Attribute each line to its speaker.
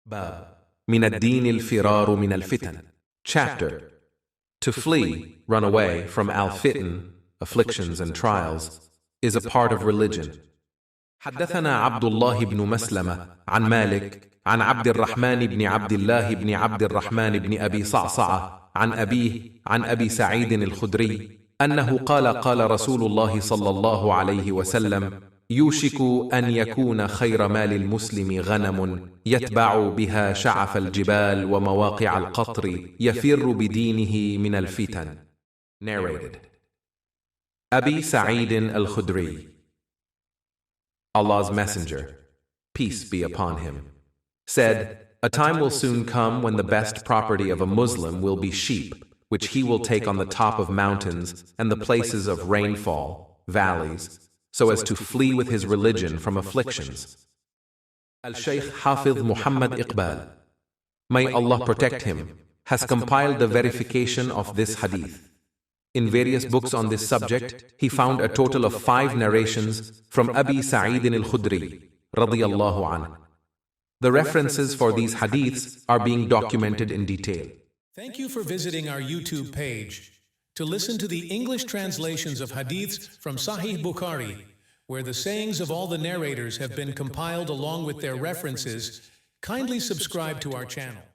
Speaker 1: باب من الدين الفرار من الفتن. Chapter. To flee, run away from al-fitan, afflictions and trials, is a part of religion. حدثنا عبد الله بن مسلمة عن مالك عن عبد الرحمن بن عبد الله بن عبد الرحمن بن أبي صعصعة عن أبيه عن أبي سعيد الخدري أنه قال رسول الله صلى الله عليه وسلم: يوشك أن يكون خير مال المسلم غنم يتبع بها شعف الجبال ومواقع القطر يفر بدينه من الفتن. Narrated. Abi Sa'id al-Khudri, Allah's Messenger, peace be upon him, said, "A time will soon come when the best property of a Muslim will be sheep, which he will take on the top of mountains and the places of rainfall, valleys, so as to flee with his religion from afflictions." Al-Shaykh Hafiz Muhammad Iqbal, may Allah protect him, has compiled the verification of this hadith. In various books on this subject, he found a total of 5 narrations from Abi Sa'id al-Khudri, radiyallahu anhu. The references for these hadiths are being documented in detail.
Speaker 2: Thank you for visiting our YouTube page. To listen to the English translations of hadiths from Sahih Bukhari, where the sayings of all the narrators have been compiled along with their references, kindly subscribe to our channel.